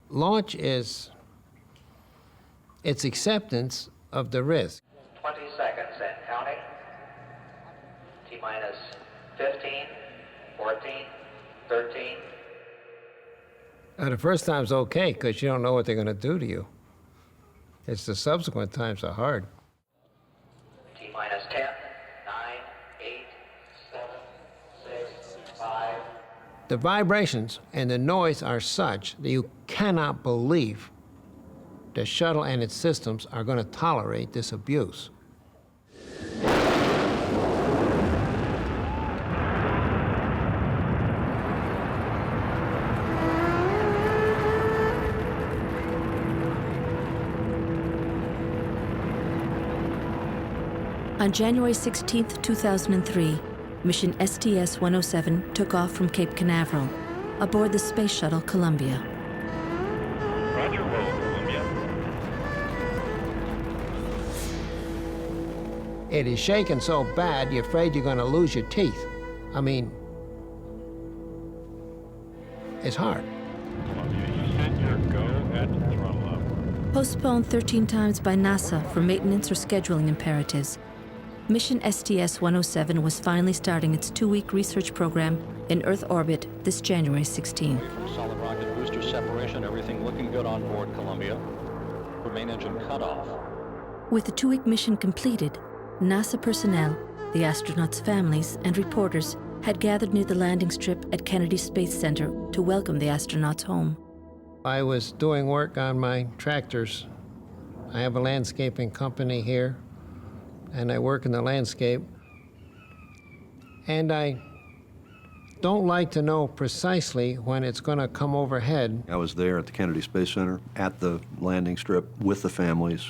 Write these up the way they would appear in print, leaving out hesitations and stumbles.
launch is its acceptance of the risk. 20 seconds and counting. T-minus 15, 14, 13. The first time's okay, because you don't know what they're going to do to you. It's the subsequent times are hard. T-minus 10, 9, 8, 7, 6, 5. The vibrations and the noise are such that you cannot believe the shuttle and its systems are going to tolerate this abuse. On January 16, 2003, mission STS-107 took off from Cape Canaveral aboard the Space Shuttle Columbia. Roger, roll, Columbia. It is shaking so bad, you're afraid you're going to lose your teeth. I mean, it's hard. Columbia, you set your go at throttle up. Postponed 13 times by NASA for maintenance or scheduling imperatives, mission STS-107 was finally starting its 2-week research program in Earth orbit this January 16. Away from solid rocket booster separation, everything looking good on board Columbia. Main engine cutoff. With the 2-week mission completed, NASA personnel, the astronauts' families, and reporters had gathered near the landing strip at Kennedy Space Center to welcome the astronauts home. I was doing work on my tractors. I have a landscaping company here, and I work in the landscape. And I don't like to know precisely when it's going to come overhead. I was there at the Kennedy Space Center at the landing strip with the families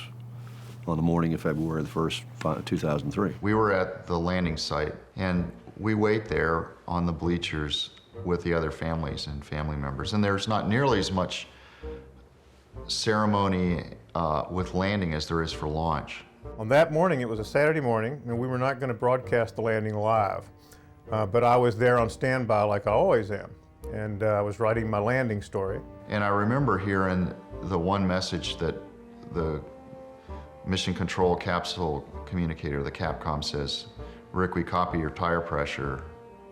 on the morning of February the 1st, 2003. We were at the landing site, and we wait there on the bleachers with the other families and family members. And there's not nearly as much ceremony with landing as there is for launch. On that morning, it was a Saturday morning, and we were not going to broadcast the landing live. But I was there on standby like I always am, and I was writing my landing story. And I remember hearing the one message that the Mission Control Capsule Communicator, the Capcom, says, "Rick, we copy your tire pressure.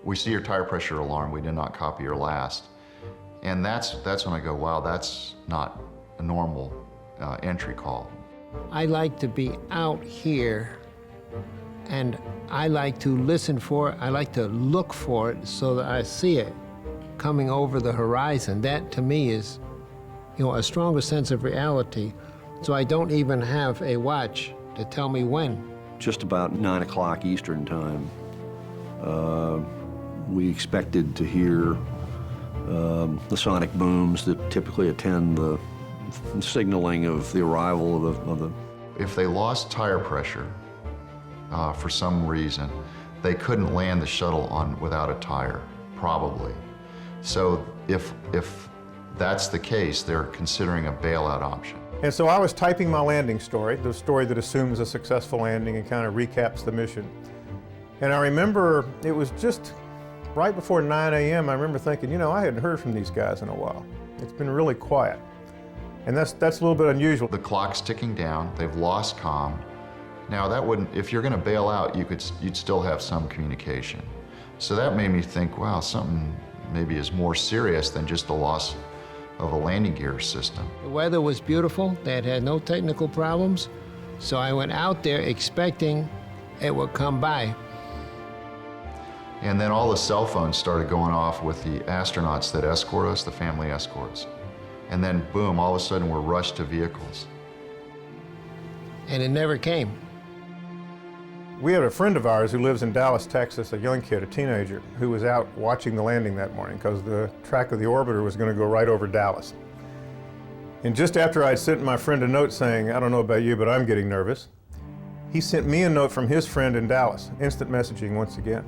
We see your tire pressure alarm. We did not copy your last." And that's when I go, wow, that's not a normal entry call. I like to be out here, and I like to listen for it. I like to look for it so that I see it coming over the horizon. That, to me, is, a stronger sense of reality. So I don't even have a watch to tell me when. Just about 9 o'clock Eastern time, we expected to hear the sonic booms that typically attend the signaling of the arrival of the... If they lost tire pressure for some reason, they couldn't land the shuttle without a tire, probably. So if that's the case, they're considering a bailout option. And so I was typing my landing story, the story that assumes a successful landing and kind of recaps the mission. And I remember it was just right before 9 a.m. I remember thinking, I hadn't heard from these guys in a while. It's been really quiet. And that's a little bit unusual. The clock's ticking down, they've lost comm. Now that wouldn't, if you're gonna bail out, you'd still have some communication. So that made me think, wow, something maybe is more serious than just the loss of a landing gear system. The weather was beautiful. They had no technical problems. So I went out there expecting it would come by. And then all the cell phones started going off with the astronauts that escort us, the family escorts. And then boom, all of a sudden we're rushed to vehicles. And it never came. We had a friend of ours who lives in Dallas, Texas, a young kid, a teenager, who was out watching the landing that morning because the track of the orbiter was going to go right over Dallas. And just after I'd sent my friend a note saying, I don't know about you, but I'm getting nervous, he sent me a note from his friend in Dallas, instant messaging once again.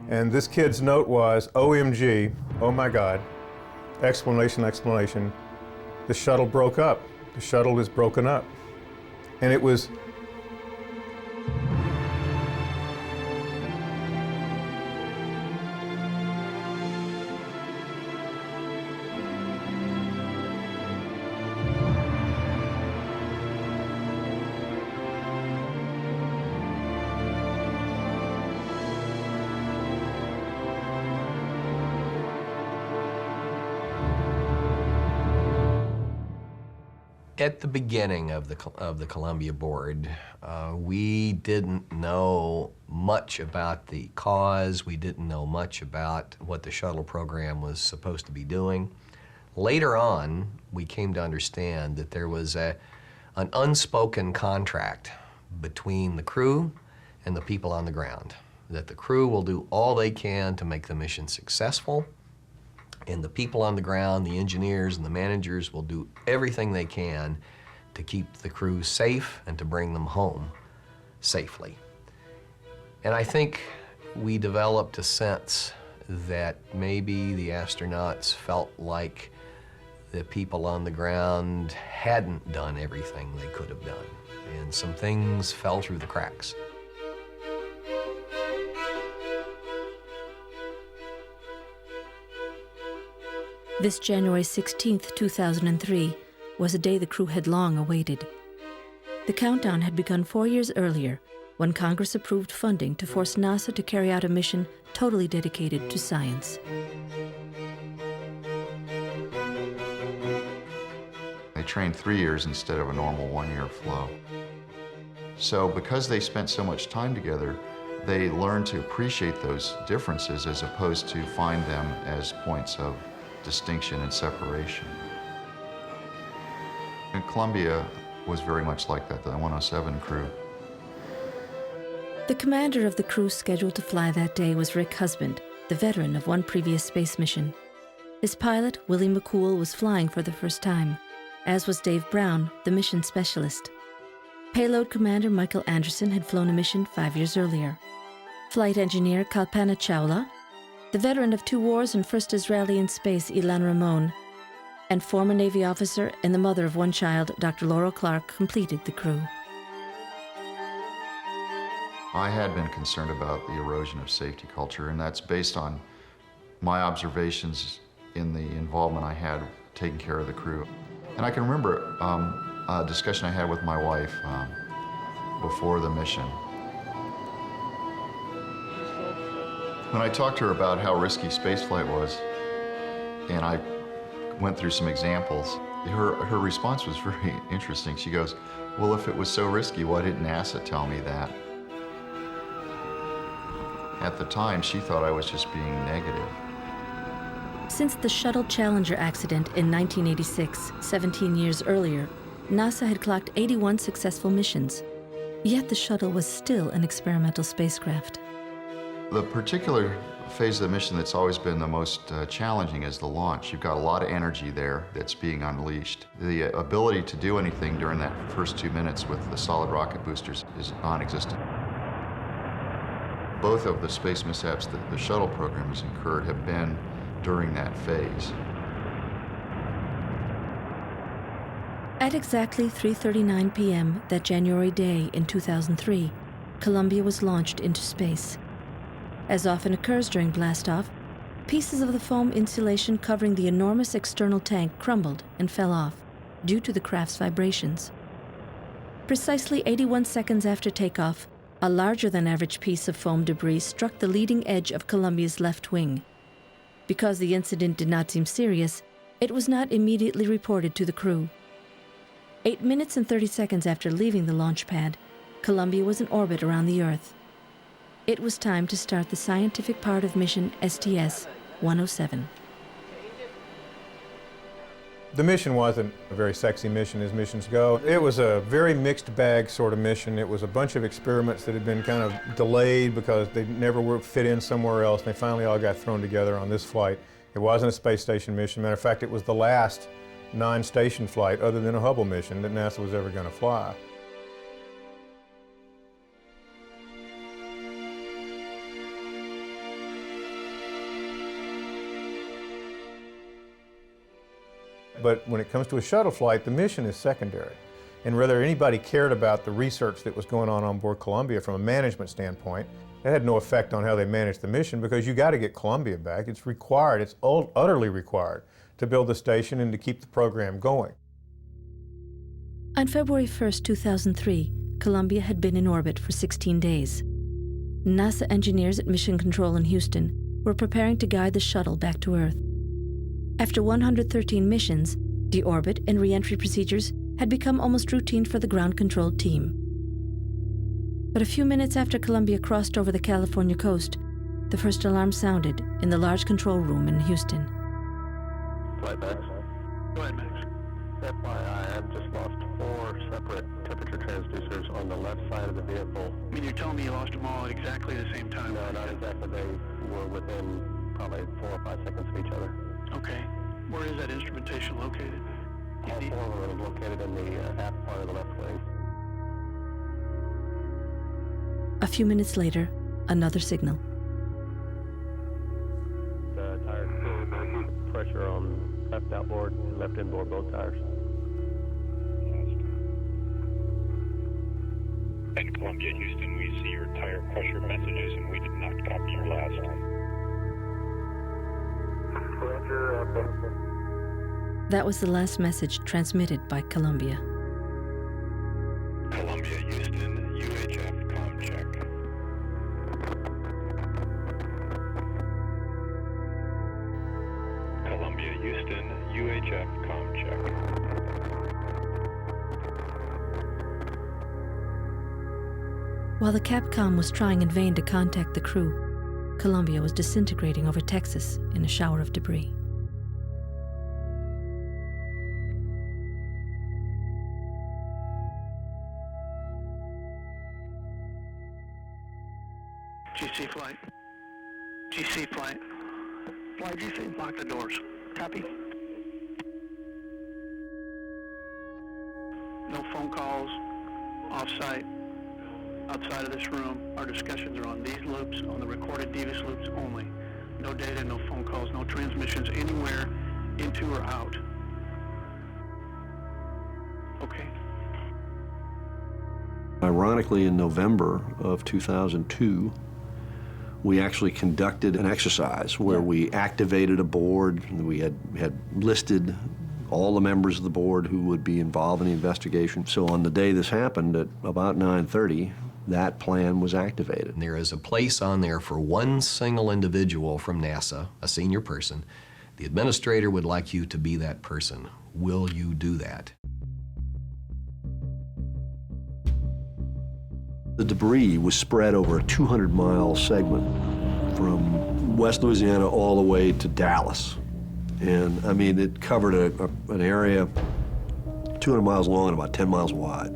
And this kid's note was, OMG, oh my God, exclamation, exclamation, the shuttle broke up. The shuttle is broken up. And it was At the beginning of the Columbia board, we didn't know much about the cause. We didn't know much about what the shuttle program was supposed to be doing. Later on, we came to understand that there was an unspoken contract between the crew and the people on the ground, that the crew will do all they can to make the mission successful, and the people on the ground, the engineers and the managers, will do everything they can to keep the crew safe and to bring them home safely. And I think we developed a sense that maybe the astronauts felt like the people on the ground hadn't done everything they could have done, and some things fell through the cracks. This January 16th, 2003, was a day the crew had long awaited. The countdown had begun 4 years earlier, when Congress approved funding to force NASA to carry out a mission totally dedicated to science. They trained 3 years instead of a normal 1-year flow. So because they spent so much time together, they learned to appreciate those differences as opposed to find them as points of distinction and separation. And Columbia was very much like that, the 107 crew. The commander of the crew scheduled to fly that day was Rick Husband, the veteran of one previous space mission. His pilot, Willie McCool, was flying for the first time, as was Dave Brown, the mission specialist. Payload commander Michael Anderson had flown a mission 5 years earlier. Flight engineer Kalpana Chawla, the veteran of 2 wars and first Israeli in space Ilan Ramon, and former Navy officer and the mother of 1 child, Dr. Laurel Clark, completed the crew. I had been concerned about the erosion of safety culture, and that's based on my observations in the involvement I had taking care of the crew. And I can remember a discussion I had with my wife before the mission. When I talked to her about how risky spaceflight was, and I went through some examples, her response was very interesting. She goes, "Well, if it was so risky, why didn't NASA tell me that?" At the time, she thought I was just being negative. Since the Shuttle Challenger accident in 1986, 17 years earlier, NASA had clocked 81 successful missions. Yet the shuttle was still an experimental spacecraft. The particular phase of the mission that's always been the most challenging is the launch. You've got a lot of energy there that's being unleashed. The ability to do anything during that first 2 minutes with the solid rocket boosters is non-existent. Both of the space mishaps that the shuttle program has incurred have been during that phase. At exactly 3:39 p.m. that January day in 2003, Columbia was launched into space. As often occurs during blastoff, pieces of the foam insulation covering the enormous external tank crumbled and fell off due to the craft's vibrations. Precisely 81 seconds after takeoff, a larger-than-average piece of foam debris struck the leading edge of Columbia's left wing. Because the incident did not seem serious, it was not immediately reported to the crew. 8 minutes and 30 seconds after leaving the launch pad, Columbia was in orbit around the Earth. It was time to start the scientific part of mission STS-107. The mission wasn't a very sexy mission as missions go. It was a very mixed bag sort of mission. It was a bunch of experiments that had been kind of delayed because they never were fit in somewhere else, and they finally all got thrown together on this flight. It wasn't a space station mission. Matter of fact, it was the last non-station flight other than a Hubble mission that NASA was ever going to fly. But when it comes to a shuttle flight, the mission is secondary. And whether anybody cared about the research that was going on board Columbia from a management standpoint, it had no effect on how they managed the mission because you got to get Columbia back. It's required, it's utterly required to build the station and to keep the program going. On February 1st, 2003, Columbia had been in orbit for 16 days. NASA engineers at Mission Control in Houston were preparing to guide the shuttle back to Earth. After 113 missions, deorbit and re-entry procedures had become almost routine for the ground control team. But a few minutes after Columbia crossed over the California coast, the first alarm sounded in the large control room in Houston. Flight Max. Go ahead, Max. FYI, I've just lost 4 separate temperature transducers on the left side of the vehicle. I mean, you're telling me you lost them all at exactly the same time? No, not exactly. They were within probably 4 or 5 seconds of each other. Okay. Where is that instrumentation located? All 4 were located in the aft part of the left wing. A few minutes later, another signal. The tire pressure on left outboard and left inboard, both tires. And Columbia, Houston, we see your tire pressure messages, and we did not copy your last. That was the last message transmitted by Columbia. Columbia, Houston, UHF, com check. Columbia, Houston, UHF, com check. While the Capcom was trying in vain to contact the crew, Columbia was disintegrating over Texas in a shower of debris. GC flight. GC flight. Flight GC, lock the doors. Copy. No phone calls, off-site, outside of this room. Our discussions are on these loops, on the recorded Devis loops only. No data, no phone calls, no transmissions anywhere into or out. Okay. Ironically, in November of 2002, we actually conducted an exercise where we activated a board. We had listed all the members of the board who would be involved in the investigation. So on the day this happened, at about 9:30, that plan was activated. There is a place on there for one single individual from NASA, a senior person. The administrator would like you to be that person. Will you do that? The debris was spread over a 200-mile segment from West Louisiana all the way to Dallas. And I mean, it covered an area 200 miles long and about 10 miles wide.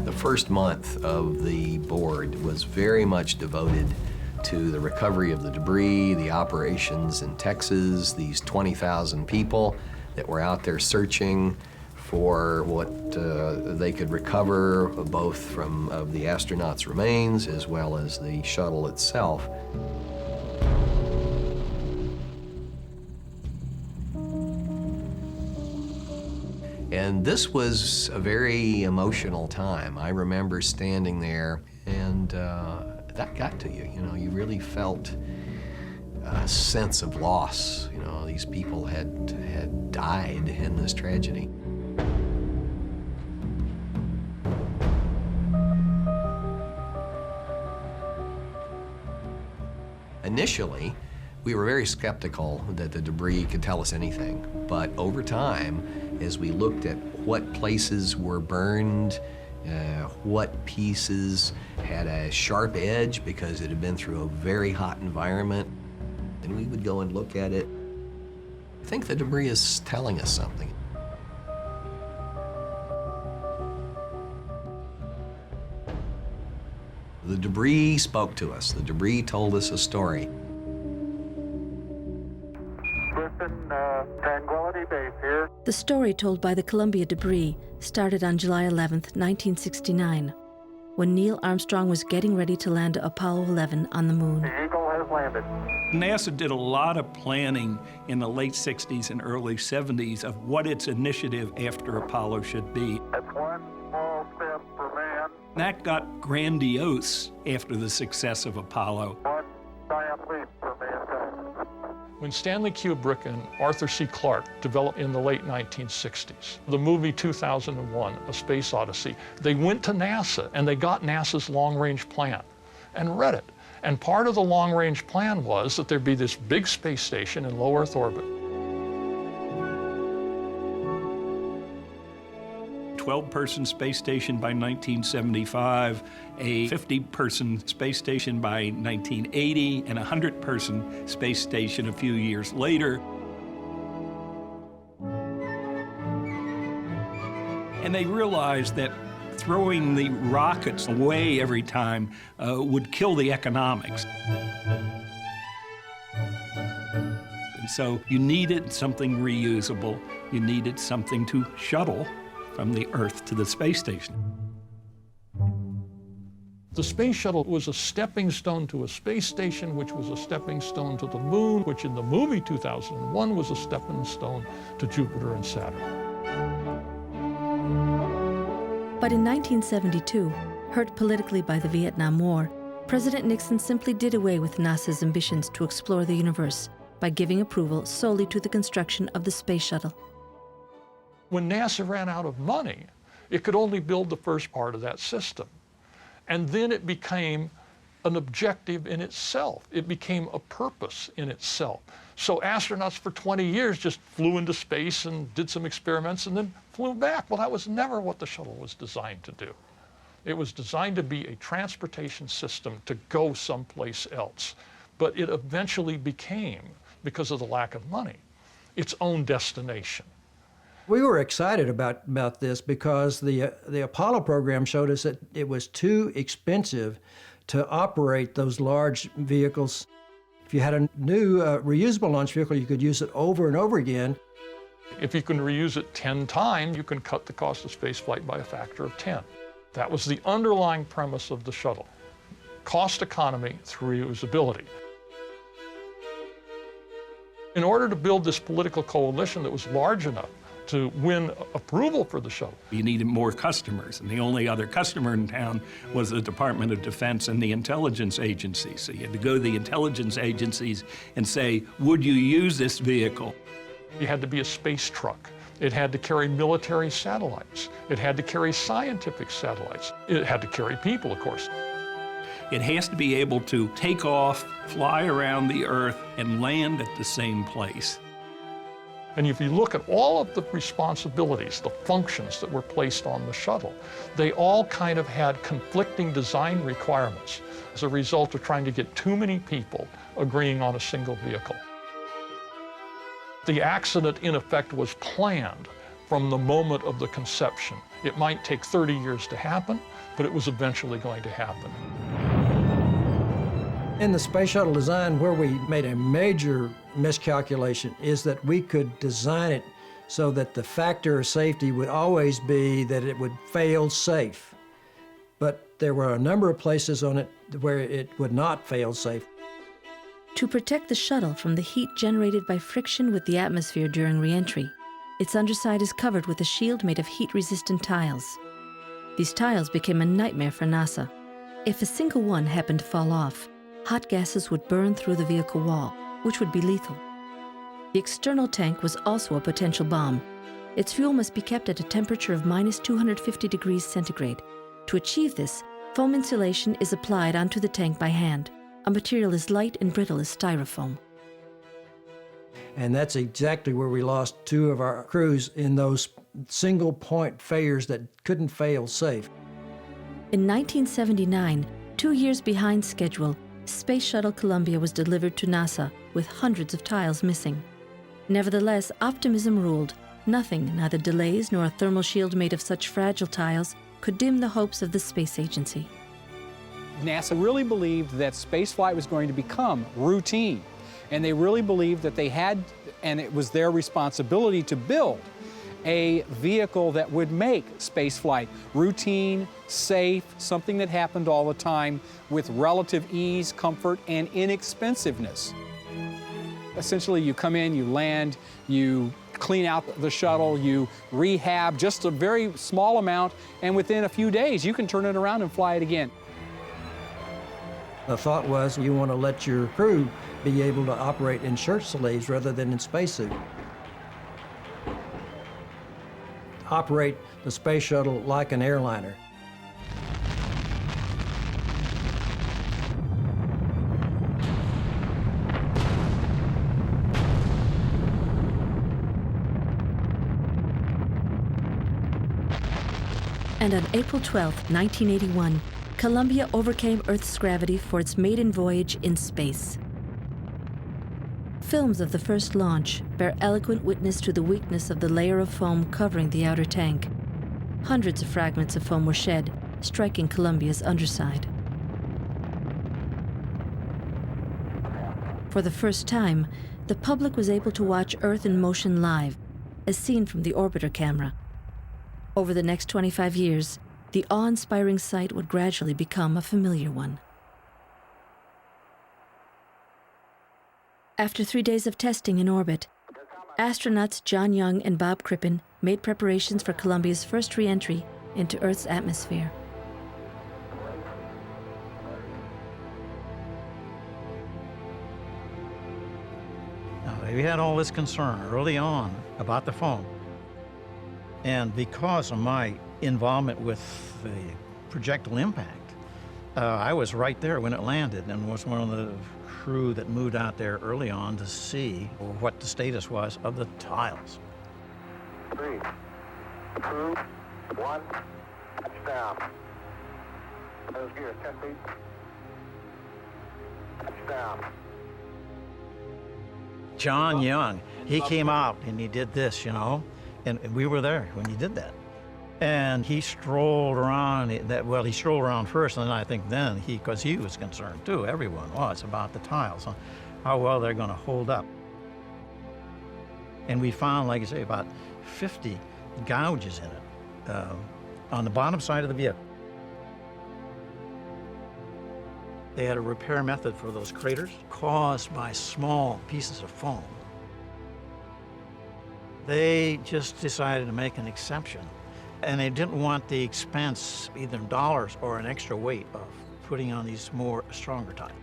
The first month of the board was very much devoted to the recovery of the debris, the operations in Texas, these 20,000 people that were out there searching for what they could recover, both from of the astronauts' remains as well as the shuttle itself. And this was a very emotional time. I remember standing there, and that got to you. You know, you really felt a sense of loss. You know, these people had died in this tragedy. Initially, we were very skeptical that the debris could tell us anything. But over time, as we looked at what places were burned, what pieces had a sharp edge because it had been through a very hot environment, and we would go and look at it, I think the debris is telling us something. The debris spoke to us. The debris told us a story. Tranquility Base here. The story told by the Columbia debris started on July 11th, 1969, when Neil Armstrong was getting ready to land Apollo 11 on the moon. The Eagle has landed. NASA did a lot of planning in the late 60s and early 70s of what its initiative after Apollo should be. That's one small step for man. That got grandiose after the success of Apollo. One giant leap for mankind. When Stanley Kubrick and Arthur C. Clarke developed in the late 1960s, the movie 2001, A Space Odyssey, they went to NASA and they got NASA's long-range plan and read it. And part of the long-range plan was that there'd be this big space station in low Earth orbit. 12-person space station by 1975, a 50-person space station by 1980, and a 100-person space station a few years later. And they realized that throwing the rockets away every time would kill the economics. And so you needed something reusable. You needed something to shuttle from the Earth to the space station. The space shuttle was a stepping stone to a space station, which was a stepping stone to the moon, which in the movie 2001 was a stepping stone to Jupiter and Saturn. But in 1972, hurt politically by the Vietnam War, President Nixon simply did away with NASA's ambitions to explore the universe by giving approval solely to the construction of the space shuttle. When NASA ran out of money, it could only build the first part of that system. And then it became an objective in itself. It became a purpose in itself. So astronauts for 20 years just flew into space and did some experiments and then flew back. Well, that was never what the shuttle was designed to do. It was designed to be a transportation system to go someplace else. But it eventually became, because of the lack of money, its own destination. We were excited about this because the Apollo program showed us that it was too expensive to operate those large vehicles. If you had a new reusable launch vehicle, you could use it over and over again. If you can reuse it 10 times, you can cut the cost of spaceflight by a factor of 10. That was the underlying premise of the shuttle. Cost economy through reusability. In order to build this political coalition that was large enough to win approval for the shuttle, You needed more customers, and the only other customer in town was the Department of Defense and the intelligence agencies. So you had to go to the intelligence agencies and say, would you use this vehicle? it had to be a space truck. It had to carry military satellites. It had to carry scientific satellites. It had to carry people, of course. It has to be able to take off, fly around the Earth, and land at the same place. And if you look at all of the responsibilities, the functions that were placed on the shuttle, they all kind of had conflicting design requirements as a result of trying to get too many people agreeing on a single vehicle. The accident, in effect, was planned from the moment of the conception. It might take 30 years to happen, but it was eventually going to happen. In the space shuttle design, where we made a major miscalculation is that we could design it so that the factor of safety would always be that it would fail safe. But there were a number of places on it where it would not fail safe. To protect the shuttle from the heat generated by friction with the atmosphere during re-entry, its underside is covered with a shield made of heat-resistant tiles. These tiles became a nightmare for NASA. If a single one happened to fall off, hot gases would burn through the vehicle wall, which would be lethal. The external tank was also a potential bomb. Its fuel must be kept at a temperature of minus 250 degrees centigrade. To achieve this, foam insulation is applied onto the tank by hand, a material as light and brittle as styrofoam. And that's exactly where we lost 2 of our crews in those single point failures that couldn't fail safe. In 1979, 2 years behind schedule, Space Shuttle Columbia was delivered to NASA with hundreds of tiles missing. Nevertheless, optimism ruled. Nothing, neither delays nor a thermal shield made of such fragile tiles, could dim the hopes of the space agency. NASA really believed that spaceflight was going to become routine, and they really believed that they had, and it was their responsibility to build a vehicle that would make spaceflight routine, safe, something that happened all the time with relative ease, comfort, and inexpensiveness. Essentially, you come in, you land, you clean out the shuttle, you rehab just a very small amount, and within a few days, you can turn it around and fly it again. The thought was you want to let your crew be able to operate in shirt sleeves rather than in spacesuit. Operate the space shuttle like an airliner. And on April 12, 1981, Columbia overcame Earth's gravity for its maiden voyage in space. Films of the first launch bear eloquent witness to the weakness of the layer of foam covering the outer tank. Hundreds of fragments of foam were shed, striking Columbia's underside. For the first time, the public was able to watch Earth in motion live, as seen from the orbiter camera. Over the next 25 years, the awe-inspiring sight would gradually become a familiar one. After 3 days of testing in orbit, astronauts John Young and Bob Crippen made preparations for Columbia's first re-entry into Earth's atmosphere. Now, we had all this concern early on about the foam. And because of my involvement with the projectile impact, I was right there when it landed and was one of the crew that moved out there early on to see what the status was of the tiles. 3, 2, 1, touchdown. Those gears, 10 feet. Touchdown. John Young, he came out and he did this, you know, and we were there when he did that. And he strolled around, he strolled around first, and I think then because he was concerned too, everyone was, about the tiles, how well they're going to hold up. And we found, like I say, about 50 gouges in it on the bottom side of the vehicle. They had a repair method for those craters caused by small pieces of foam. They just decided to make an exception. And they didn't want the expense, either in dollars or an extra weight, of putting on these stronger tiles.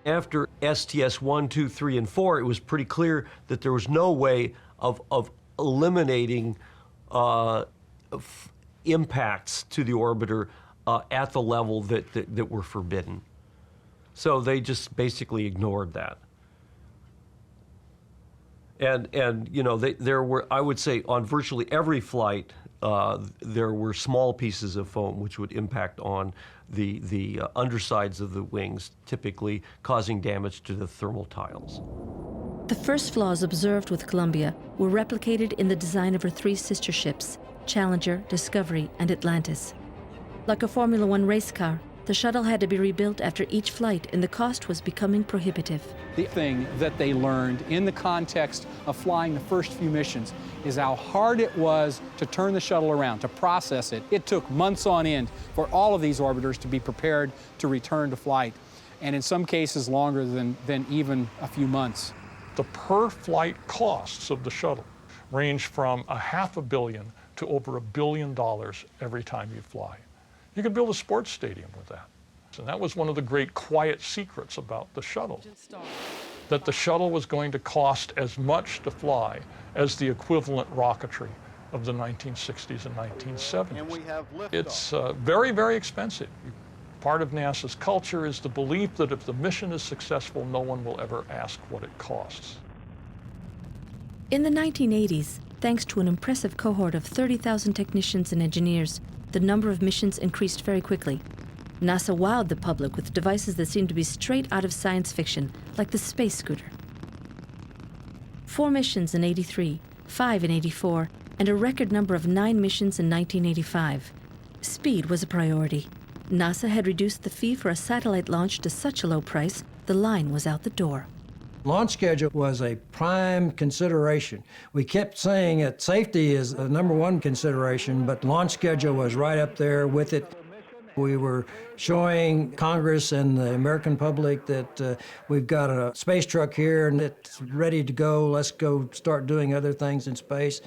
After STS 1, 2, 3, and 4, it was pretty clear that there was no way of eliminating impacts to the orbiter at the level that were forbidden. So they just basically ignored that. And you know, there were, I would say, on virtually every flight, there were small pieces of foam which would impact on the undersides of the wings, typically causing damage to the thermal tiles. The first flaws observed with Columbia were replicated in the design of her three sister ships, Challenger, Discovery, and Atlantis. Like a Formula One race car, the shuttle had to be rebuilt after each flight, and the cost was becoming prohibitive. The thing that they learned in the context of flying the first few missions is how hard it was to turn the shuttle around, to process it. It took months on end for all of these orbiters to be prepared to return to flight, and in some cases longer than even a few months. The per-flight costs of the shuttle range from $500 million to over $1 billion every time you fly. You could build a sports stadium with that. And that was one of the great quiet secrets about the shuttle, that the shuttle was going to cost as much to fly as the equivalent rocketry of the 1960s and 1970s. And we have liftoff. It's very, very expensive. Part of NASA's culture is the belief that if the mission is successful, no one will ever ask what it costs. In the 1980s, thanks to an impressive cohort of 30,000 technicians and engineers, the number of missions increased very quickly. NASA wowed the public with devices that seemed to be straight out of science fiction, like the space scooter. 4 missions in '83, 5 in '84, and a record number of 9 missions in 1985. Speed was a priority. NASA had reduced the fee for a satellite launch to such a low price, the line was out the door. Launch schedule was a prime consideration. We kept saying that safety is the #1 consideration, but launch schedule was right up there with it. We were showing Congress and the American public that we've got a space truck here and it's ready to go. Let's go start doing other things in space.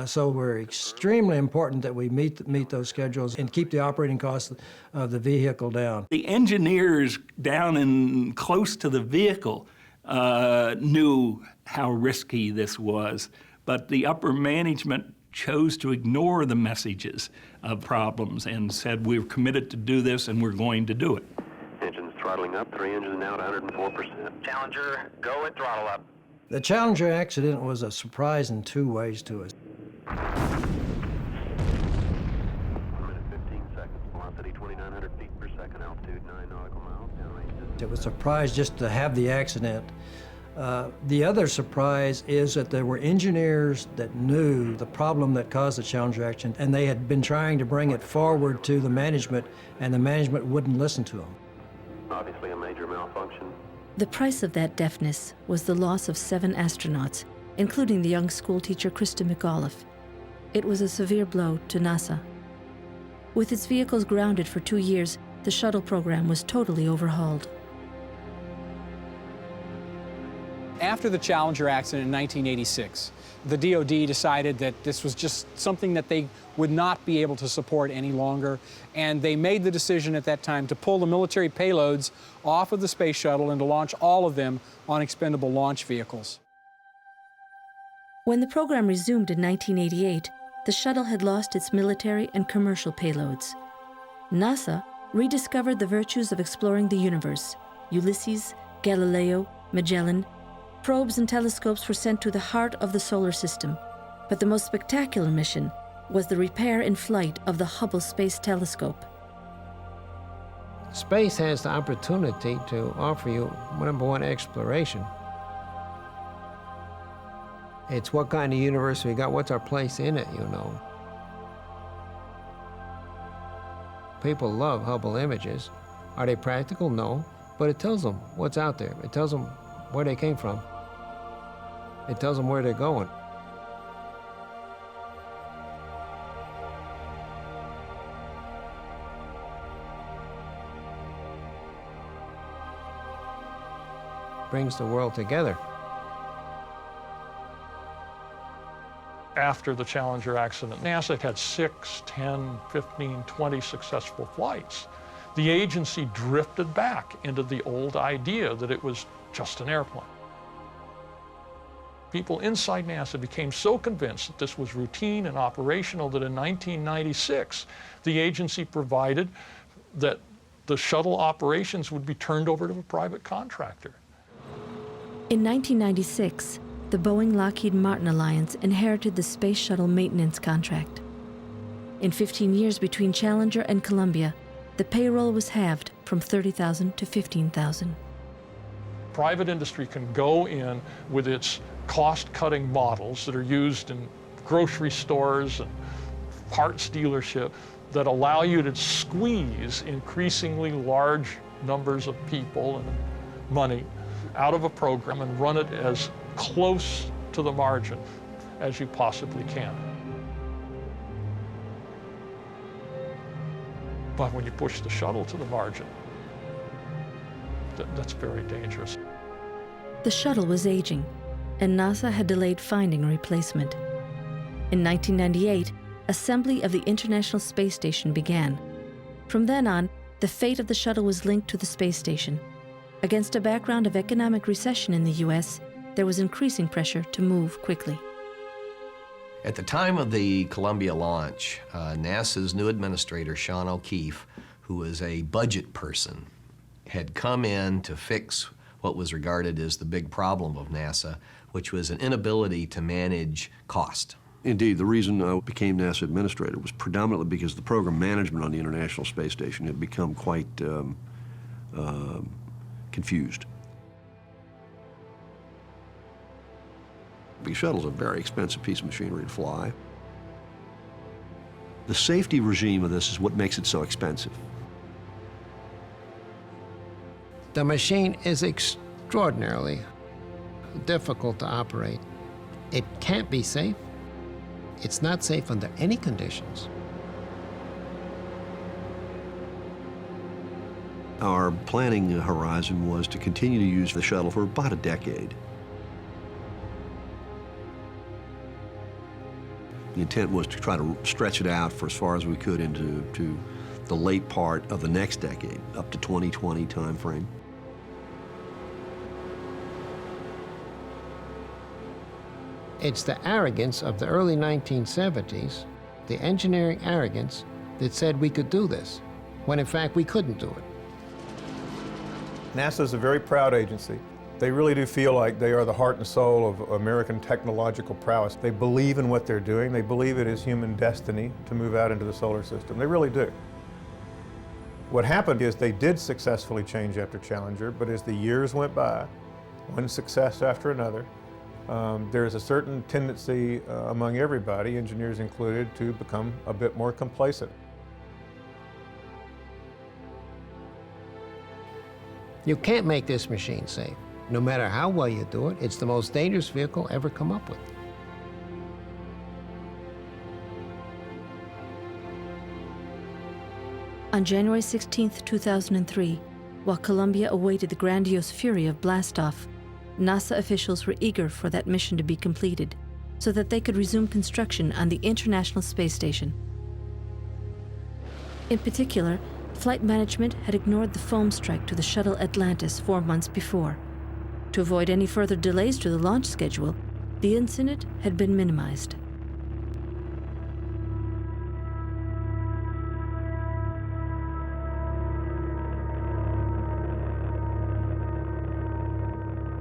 So we're extremely important that we meet those schedules and keep the operating costs of the vehicle down. The engineers down in close to the vehicle knew how risky this was, but the upper management chose to ignore the messages of problems and said, we're committed to do this and we're going to do it. Engines throttling up, 3 engines now at 104%. Challenger, go at throttle up. The Challenger accident was a surprise in two ways to us. 15 seconds, velocity 2,900 feet per second, altitude 9 nautical miles, downrange. It was a surprise just to have the accident. The other surprise is that there were engineers that knew the problem that caused the Challenger accident, and they had been trying to bring it forward to the management, and the management wouldn't listen to them. Obviously a major malfunction. The price of that deafness was the loss of 7 astronauts, including the young schoolteacher Krista McAuliffe. It was a severe blow to NASA. With its vehicles grounded for 2 years, the shuttle program was totally overhauled. After the Challenger accident in 1986, the DoD decided that this was just something that they would not be able to support any longer, and they made the decision at that time to pull the military payloads off of the space shuttle and to launch all of them on expendable launch vehicles. When the program resumed in 1988, the shuttle had lost its military and commercial payloads. NASA rediscovered the virtues of exploring the universe. Ulysses, Galileo, Magellan. Probes and telescopes were sent to the heart of the solar system, but the most spectacular mission was the repair in flight of the Hubble Space Telescope. Space has the opportunity to offer you, number one, exploration. It's what kind of universe we got, what's our place in it, you know. People love Hubble images. Are they practical? No, but it tells them what's out there. It tells them where they came from. It tells them where they're going. Brings the world together. After the Challenger accident, NASA had 6, 10, 15, 20 successful flights. The agency drifted back into the old idea that it was just an airplane. People inside NASA became so convinced that this was routine and operational that in 1996, the agency provided that the shuttle operations would be turned over to a private contractor. In 1996, the Boeing-Lockheed Martin alliance inherited the Space Shuttle maintenance contract. In 15 years between Challenger and Columbia, the payroll was halved from 30,000 to 15,000. Private industry can go in with its cost-cutting models that are used in grocery stores and parts dealership that allow you to squeeze increasingly large numbers of people and money out of a program and run it as close to the margin as you possibly can. But when you push the shuttle to the margin, that's very dangerous. The shuttle was aging, and NASA had delayed finding a replacement. In 1998, assembly of the International Space Station began. From then on, the fate of the shuttle was linked to the space station. Against a background of economic recession in the U.S., there was increasing pressure to move quickly. At the time of the Columbia launch, NASA's new administrator, Sean O'Keefe, who was a budget person, had come in to fix what was regarded as the big problem of NASA, which was an inability to manage cost. Indeed, the reason I became NASA administrator was predominantly because the program management on the International Space Station had become quite confused. The shuttle's a very expensive piece of machinery to fly. The safety regime of this is what makes it so expensive. The machine is extraordinarily difficult to operate. It can't be safe. It's not safe under any conditions. Our planning horizon was to continue to use the shuttle for about a decade. The intent was to try to stretch it out for as far as we could into the late part of the next decade, up to 2020 timeframe. It's the arrogance of the early 1970s, the engineering arrogance, that said we could do this, when in fact we couldn't do it. NASA is a very proud agency. They really do feel like they are the heart and soul of American technological prowess. They believe in what they're doing. They believe it is human destiny to move out into the solar system. They really do. What happened is they did successfully change after Challenger, but as the years went by, one success after another, there is a certain tendency among everybody, engineers included, to become a bit more complacent. You can't make this machine safe. No matter how well you do it, it's the most dangerous vehicle ever come up with. On January 16, 2003, while Columbia awaited the grandiose fury of blastoff, NASA officials were eager for that mission to be completed so that they could resume construction on the International Space Station. In particular, flight management had ignored the foam strike to the shuttle Atlantis 4 months before. To avoid any further delays to the launch schedule, the incident had been minimized.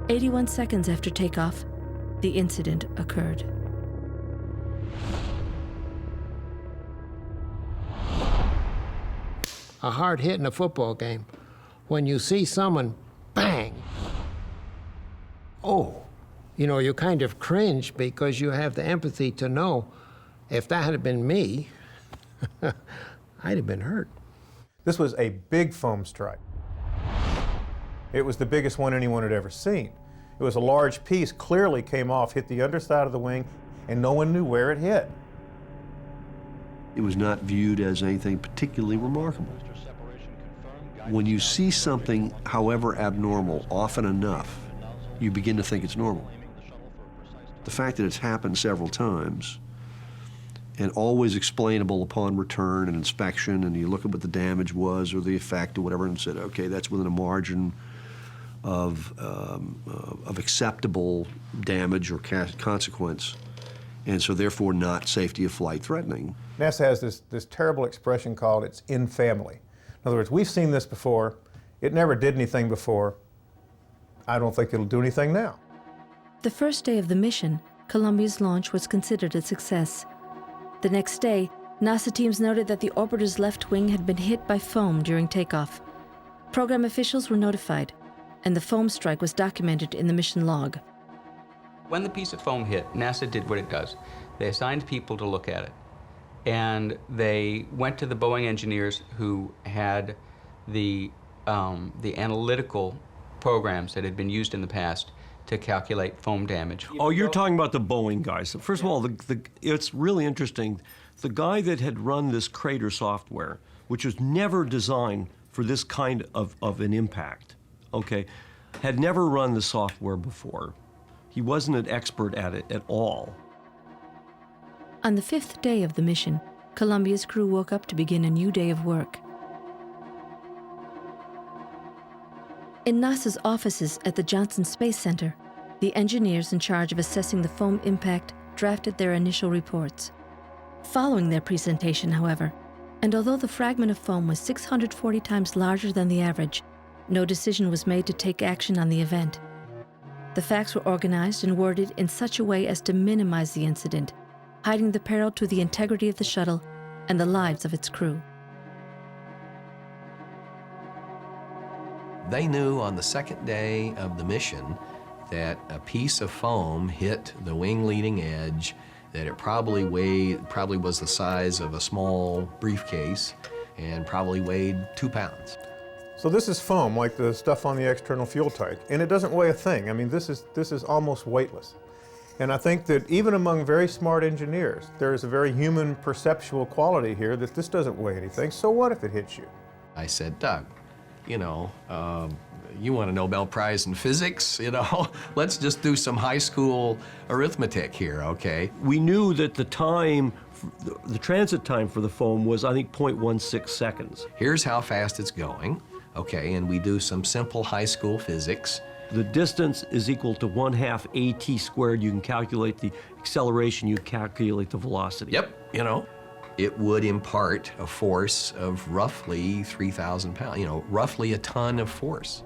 "81 seconds after takeoff, the incident occurred. A hard hit in a football game. When you see someone bang, oh, you know, you kind of cringe because you have the empathy to know if that had been me, I'd have been hurt. This was a big foam strike. It was the biggest one anyone had ever seen. It was a large piece, clearly came off, hit the underside of the wing, and no one knew where it hit. It was not viewed as anything particularly remarkable. When you see something, however abnormal, often enough, you begin to think it's normal. The fact that it's happened several times and always explainable upon return and inspection, and you look at what the damage was or the effect or whatever and said, okay, that's within a margin of acceptable damage or consequence, and so therefore not safety of flight threatening. NASA has this terrible expression called it's in family. In other words, we've seen this before, it never did anything before, I don't think it'll do anything now. The first day of the mission, Columbia's launch was considered a success. The next day, NASA teams noted that the orbiter's left wing had been hit by foam during takeoff. Program officials were notified, and the foam strike was documented in the mission log. When the piece of foam hit, NASA did what it does. They assigned people to look at it. And they went to the Boeing engineers who had the analytical programs that had been used in the past to calculate foam damage. Oh, you're talking about the Boeing guys. First of all, it's really interesting. The guy that had run this crater software, which was never designed for this kind of an impact, okay, had never run the software before. He wasn't an expert at it at all. On the 5th day of the mission, Columbia's crew woke up to begin a new day of work. In NASA's offices at the Johnson Space Center, the engineers in charge of assessing the foam impact drafted their initial reports. Following their presentation, however, and although the fragment of foam was 640 times larger than the average, no decision was made to take action on the event. The facts were organized and worded in such a way as to minimize the incident, hiding the peril to the integrity of the shuttle and the lives of its crew. They knew on the second day of the mission that a piece of foam hit the wing leading edge, that it probably was the size of a small briefcase and probably weighed 2 pounds. So this is foam, like the stuff on the external fuel tank, and it doesn't weigh a thing. I mean, this is almost weightless. And I think that even among very smart engineers, there is a very human perceptual quality here that this doesn't weigh anything, so what if it hits you? I said, Doug, you know, you want a Nobel Prize in physics, you know? Let's just do some high school arithmetic here, okay? We knew that the time, the transit time for the foam was, I think, 0.16 seconds. Here's how fast it's going, okay, and we do some simple high school physics. The distance is equal to 1/2 AT squared. You can calculate the acceleration, you calculate the velocity. Yep, you know, it would impart a force of roughly 3,000 pounds, you know, roughly a ton of force.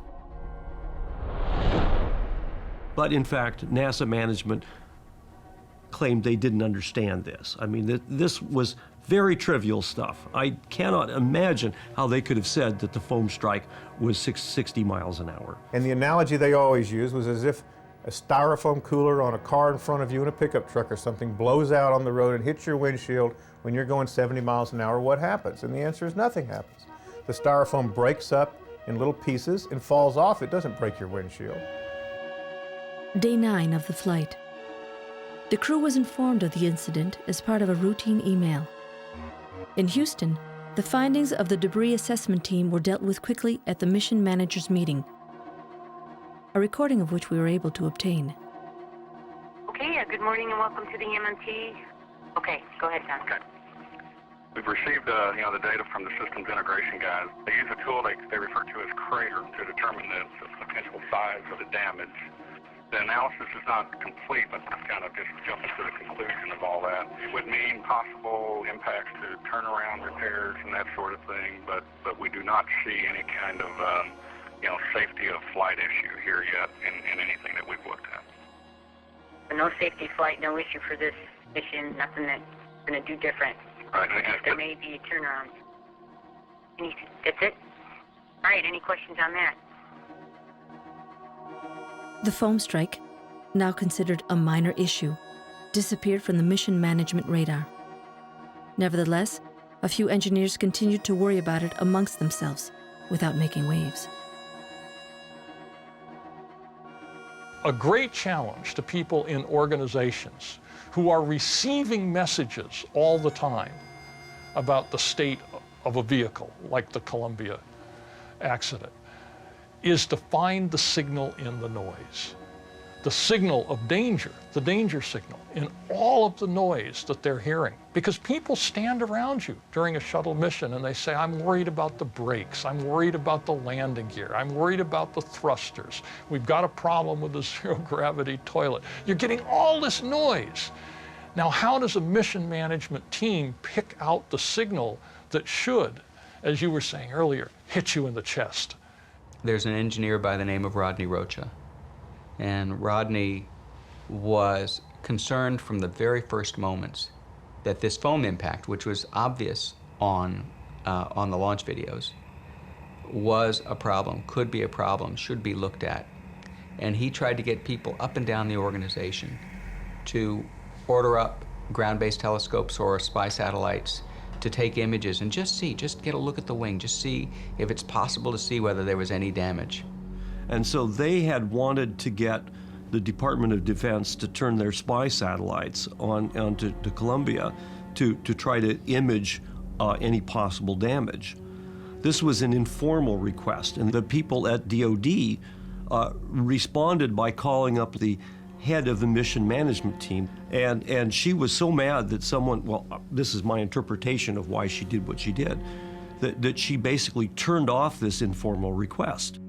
But in fact, NASA management claimed they didn't understand this. I mean, this was very trivial stuff. I cannot imagine how they could have said that the foam strike was 60 miles an hour. And the analogy they always used was as if a styrofoam cooler on a car in front of you in a pickup truck or something blows out on the road and hits your windshield when you're going 70 miles an hour. What happens? And the answer is nothing happens. The styrofoam breaks up in little pieces and falls off. It doesn't break your windshield. Day 9 of the flight. The crew was informed of the incident as part of a routine email. In Houston, the findings of the debris assessment team were dealt with quickly at the mission manager's meeting, a recording of which we were able to obtain. Okay, good morning and welcome to the MMT. Okay, go ahead, John. Okay. We've received the data from the systems integration guys. They use a tool they refer to as Crater to determine the potential size of the damage. The analysis is not complete, but let's kind of just jump into the conclusion of all that. It would mean possible impacts to turnaround repairs and that sort of thing, but we do not see any kind of safety of flight issue here yet in anything that we've looked at. No safety flight, no issue for this mission, nothing that's going to do different. Right. There may be a turnaround. That's it? All right, any questions on that? The foam strike, now considered a minor issue, disappeared from the mission management radar. Nevertheless, a few engineers continued to worry about it amongst themselves without making waves. A great challenge to people in organizations who are receiving messages all the time about the state of a vehicle, like the Columbia accident, is to find the signal in the noise, the signal of danger, the danger signal, in all of the noise that they're hearing. Because people stand around you during a shuttle mission and they say, I'm worried about the brakes, I'm worried about the landing gear, I'm worried about the thrusters, we've got a problem with the zero-gravity toilet. You're getting all this noise. Now, how does a mission management team pick out the signal that should, as you were saying earlier, hit you in the chest? There's an engineer by the name of Rodney Rocha, and Rodney was concerned from the very first moments that this foam impact, which was obvious on the launch videos, was a problem, could be a problem, should be looked at. And he tried to get people up and down the organization to order up ground-based telescopes or spy satellites to take images and just get a look at the wing, just see if it's possible to see whether there was any damage. And so they had wanted to get the Department of Defense to turn their spy satellites onto Columbia to try to image any possible damage. This was an informal request, and the people at DoD responded by calling up the head of the mission management team, and she was so mad that someone, well, this is my interpretation of why she did what she did, that she basically turned off this informal request.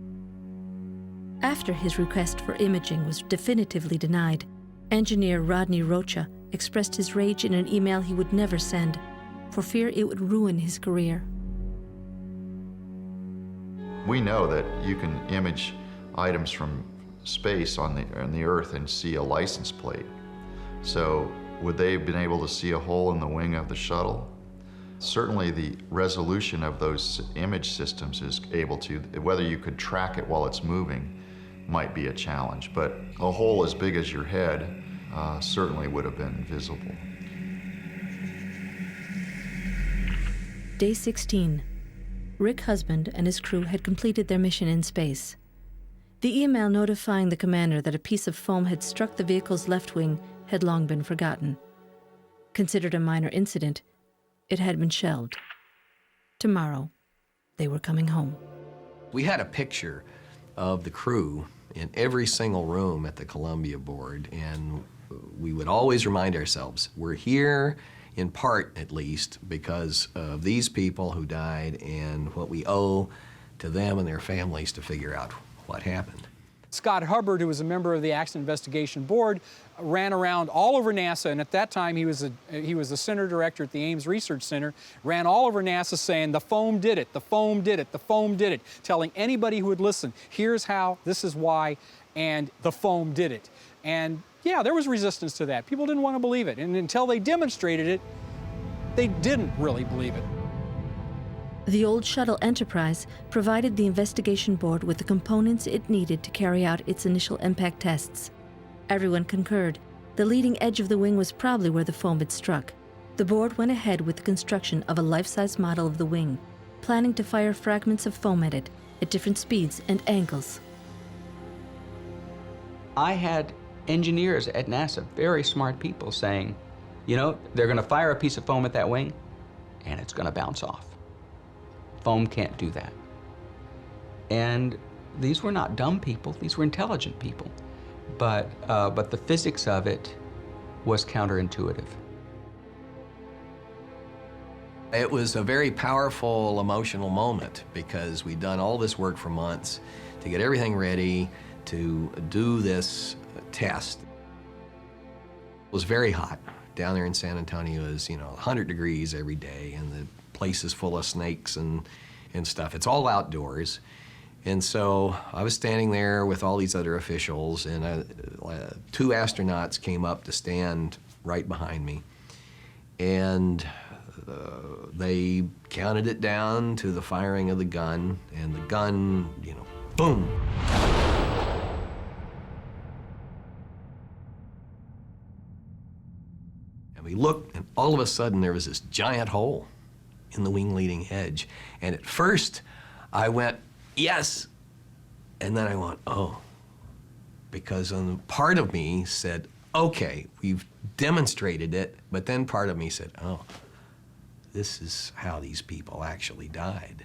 After his request for imaging was definitively denied, engineer Rodney Rocha expressed his rage in an email he would never send, for fear it would ruin his career. We know that you can image items from space on the Earth and see a license plate. So would they have been able to see a hole in the wing of the shuttle? Certainly the resolution of those image systems is able to, whether you could track it while it's moving might be a challenge, but a hole as big as your head certainly would have been visible. Day 16. Rick Husband and his crew had completed their mission in space. The email notifying the commander that a piece of foam had struck the vehicle's left wing had long been forgotten. Considered a minor incident, it had been shelved. Tomorrow, they were coming home. We had a picture of the crew in every single room at the Columbia board, and we would always remind ourselves, we're here in part, at least, because of these people who died and what we owe to them and their families to figure out what happened. Scott Hubbard, who was a member of the Accident Investigation Board, ran around all over NASA, and at that time he was the center director at the Ames Research Center, ran all over NASA saying, the foam did it, the foam did it, the foam did it, telling anybody who would listen, here's how, this is why, and the foam did it. And yeah, there was resistance to that. People didn't want to believe it. And until they demonstrated it, they didn't really believe it. The old shuttle Enterprise provided the investigation board with the components it needed to carry out its initial impact tests. Everyone concurred. The leading edge of the wing was probably where the foam had struck. The board went ahead with the construction of a life-size model of the wing, planning to fire fragments of foam at it at different speeds and angles. I had engineers at NASA, very smart people, saying, you know, they're going to fire a piece of foam at that wing, and it's going to bounce off. Foam can't do that. And these were not dumb people, these were intelligent people. But the physics of it was counterintuitive. It was a very powerful emotional moment because we'd done all this work for months to get everything ready to do this test. It was very hot. Down there in San Antonio is, 100 degrees every day, and the place is full of snakes and stuff. It's all outdoors. And so I was standing there with all these other officials, and two astronauts came up to stand right behind me. And they counted it down to the firing of the gun, and the gun, boom. And we looked, and all of a sudden there was this giant hole in the wing leading edge. And at first I went, yes, and then I went, oh, because part of me said, okay, we've demonstrated it, but then part of me said, oh, this is how these people actually died.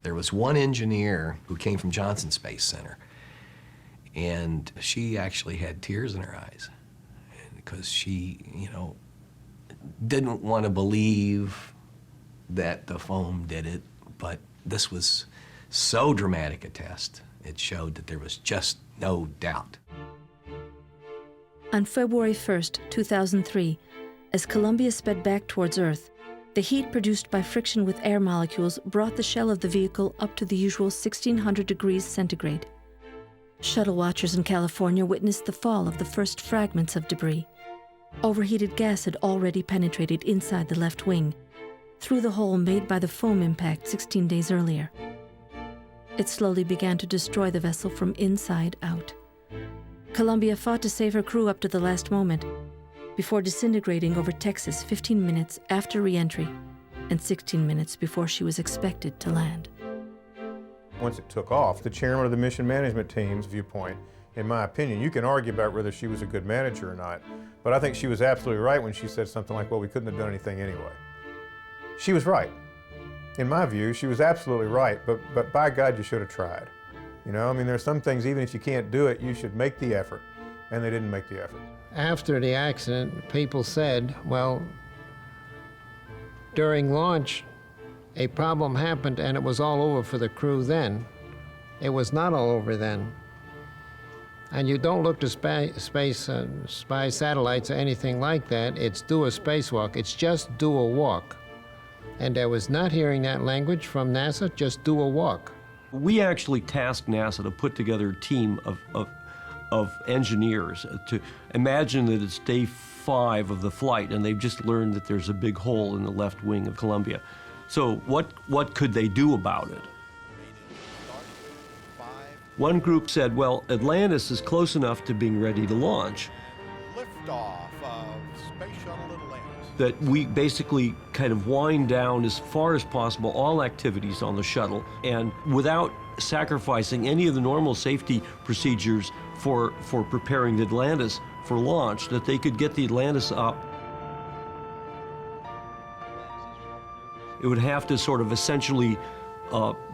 There was one engineer who came from Johnson Space Center, and she actually had tears in her eyes because she, didn't want to believe that the foam did it, but this was so dramatic a test, it showed that there was just no doubt. On February 1st, 2003, as Columbia sped back towards Earth, the heat produced by friction with air molecules brought the shell of the vehicle up to the usual 1600 degrees centigrade. Shuttle watchers in California witnessed the fall of the first fragments of debris. Overheated gas had already penetrated inside the left wing, through the hole made by the foam impact 16 days earlier. It slowly began to destroy the vessel from inside out. Columbia fought to save her crew up to the last moment, before disintegrating over Texas 15 minutes after re-entry and 16 minutes before she was expected to land. Once it took off, the chairman of the mission management team's viewpoint, in my opinion, you can argue about whether she was a good manager or not, but I think she was absolutely right when she said something like, well, we couldn't have done anything anyway. She was right. In my view, she was absolutely right, but by God, you should have tried. There's some things, even if you can't do it, you should make the effort, and they didn't make the effort. After the accident, people said, well, during launch, a problem happened and it was all over for the crew then. It was not all over then. And you don't look to spy satellites or anything like that. It's do a spacewalk. It's just do a walk. And I was not hearing that language from NASA, just do a walk. We actually tasked NASA to put together a team of engineers to imagine that it's day 5 of the flight and they've just learned that there's a big hole in the left wing of Columbia. So what could they do about it? One group said, well, Atlantis is close enough to being ready to launch. Liftoff of Space Shuttle Atlantis. That we basically kind of wind down as far as possible all activities on the shuttle, and without sacrificing any of the normal safety procedures for preparing the Atlantis for launch, that they could get the Atlantis up. It would have to sort of essentially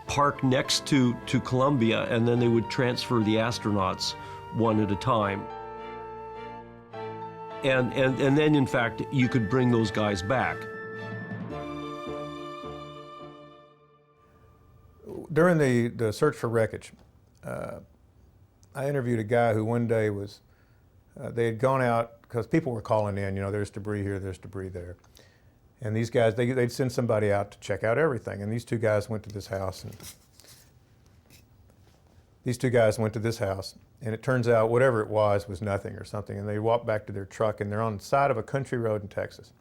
park next to Columbia, and then they would transfer the astronauts one at a time. And then, in fact, you could bring those guys back. During the search for wreckage, I interviewed a guy who one day was They had gone out, because people were calling in, there's debris here, there's debris there. And these guys, they'd send somebody out to check out everything. And these two guys went to this house, and it turns out whatever it was nothing or something. And they walked back to their truck, and they're on the side of a country road in Texas.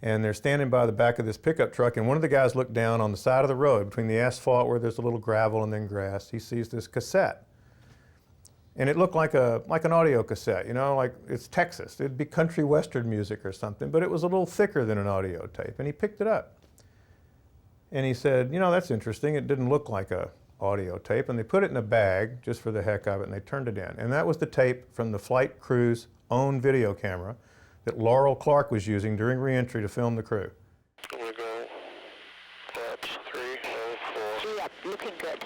And they're standing by the back of this pickup truck, and one of the guys looked down on the side of the road between the asphalt where there's a little gravel and then grass. He sees this cassette. And it looked like an audio cassette, like it's Texas. It'd be country western music or something, but it was a little thicker than an audio tape. And he picked it up. And he said, that's interesting. It didn't look like a audio tape. And they put it in a bag just for the heck of it, and they turned it in. And that was the tape from the flight crew's own video camera that Laurel Clark was using during reentry to film the crew. We'll go. That's 304. Yep, looking good.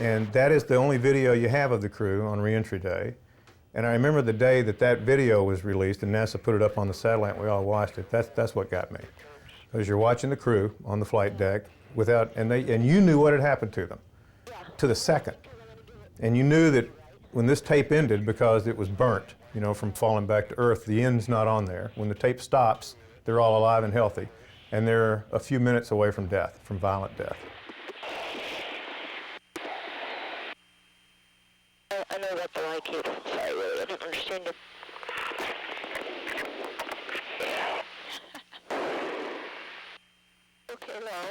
And that is the only video you have of the crew on reentry day. And I remember the day that video was released and NASA put it up on the satellite and we all watched it. That's what got me. Because you're watching the crew on the flight deck and you knew what had happened to them to the second. And you knew that when this tape ended, because it was burnt, from falling back to Earth, the end's not on there. When the tape stops, they're all alive and healthy. And they're a few minutes away from death, from violent death. I know what the like here. Sorry, really, I didn't understand it. Okay, well.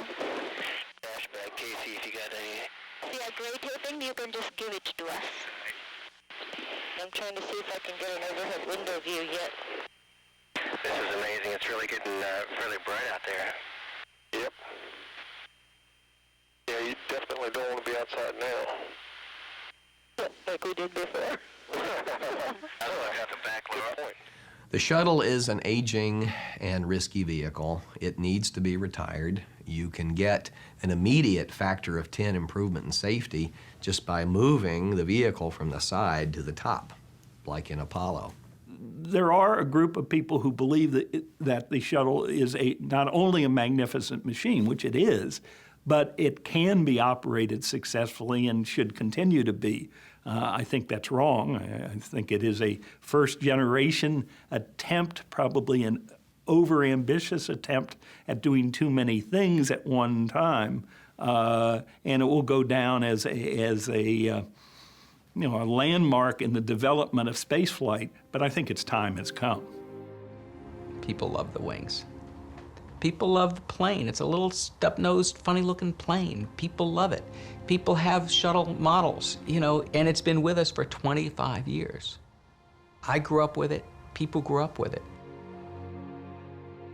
Dashback, Casey, if you got any. Yeah, gray taping, you can just give it to us. I'm trying to see if I can get an overhead window view yet. This is amazing. It's really getting really bright out there. Yep. Yeah, you definitely don't want to be outside now. Like we did before. I don't have to back point. The shuttle is an aging and risky vehicle. It needs to be retired. You can get an immediate factor of 10 improvement in safety just by moving the vehicle from the side to the top, like in Apollo. There are a group of people who believe that the shuttle is not only a magnificent machine, which it is, but it can be operated successfully and should continue to be. I think that's wrong. I think it is a first-generation attempt, probably an overambitious attempt at doing too many things at one time, and it will go down as a landmark in the development of spaceflight. But I think its time has come. People love the wings. People love the plane. It's a little stub-nosed, funny-looking plane. People love it. People have shuttle models, and it's been with us for 25 years. I grew up with it. People grew up with it.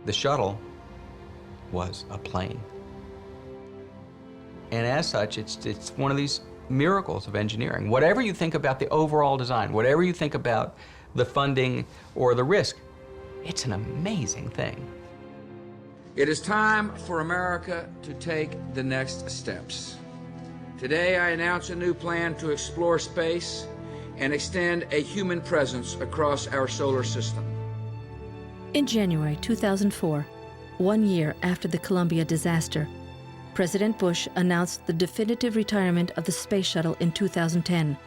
The shuttle was a plane. And as such, it's one of these miracles of engineering. Whatever you think about the overall design, whatever you think about the funding or the risk, it's an amazing thing. It is time for America to take the next steps. Today, I announce a new plan to explore space and extend a human presence across our solar system. In January 2004, 1 year after the Columbia disaster, President Bush announced the definitive retirement of the Space Shuttle in 2010,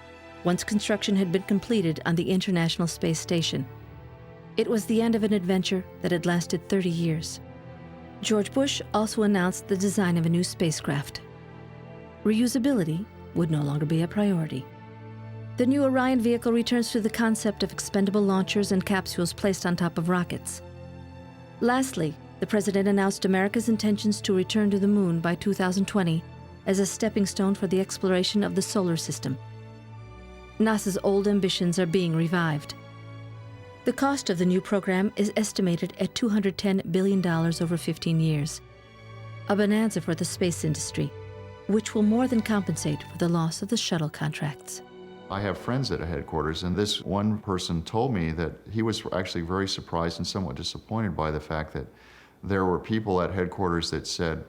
once construction had been completed on the International Space Station. It was the end of an adventure that had lasted 30 years. George Bush also announced the design of a new spacecraft. Reusability would no longer be a priority. The new Orion vehicle returns to the concept of expendable launchers and capsules placed on top of rockets. Lastly, the President announced America's intentions to return to the Moon by 2020 as a stepping stone for the exploration of the solar system. NASA's old ambitions are being revived. The cost of the new program is estimated at $210 billion over 15 years, a bonanza for the space industry, which will more than compensate for the loss of the shuttle contracts. I have friends at a headquarters, and this one person told me that he was actually very surprised and somewhat disappointed by the fact that there were people at headquarters that said,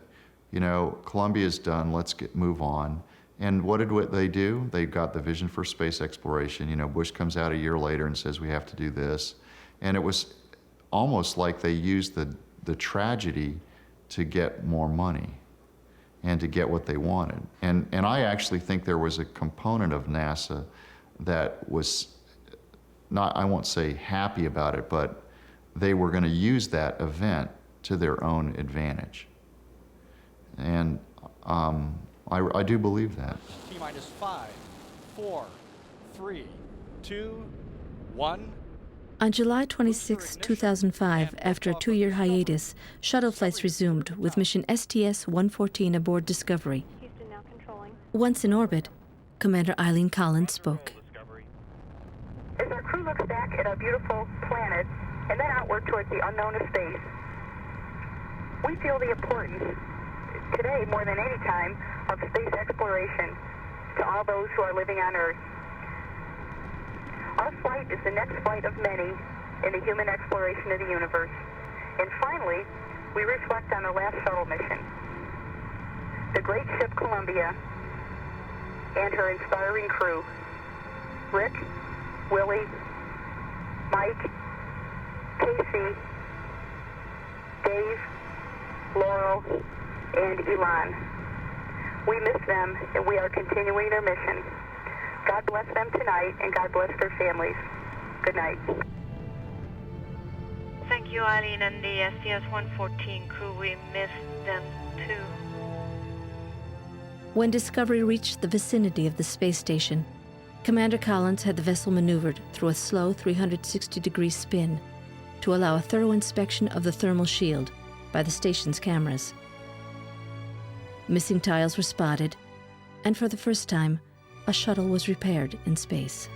Columbia's done, let's move on. And what did they do? They got the vision for space exploration. Bush comes out a year later and says, we have to do this. And it was almost like they used the tragedy to get more money and to get what they wanted. And I actually think there was a component of NASA that was not, I won't say happy about it, but they were going to use that event to their own advantage. And I do believe that. T-minus 5, 4, 3, 2, 1. On July 26, 2005, after a 2-year hiatus, shuttle flights resumed with mission STS-114 aboard Discovery. Once in orbit, Commander Eileen Collins spoke. As our crew looks back at our beautiful planet and then outward towards the unknown of space, we feel the importance, today more than any time, of space exploration to all those who are living on Earth. Our flight is the next flight of many in the human exploration of the universe. And finally, we reflect on the last shuttle mission. The great ship Columbia and her inspiring crew, Rick, Willie, Mike, Casey, Dave, Laurel, and Elon. We miss them, and we are continuing their mission. God bless them tonight, and God bless their families. Good night. Thank you, Eileen, and the STS-114 crew. We miss them, too. When Discovery reached the vicinity of the space station, Commander Collins had the vessel maneuvered through a slow 360-degree spin to allow a thorough inspection of the thermal shield by the station's cameras. Missing tiles were spotted, and for the first time, a shuttle was repaired in space.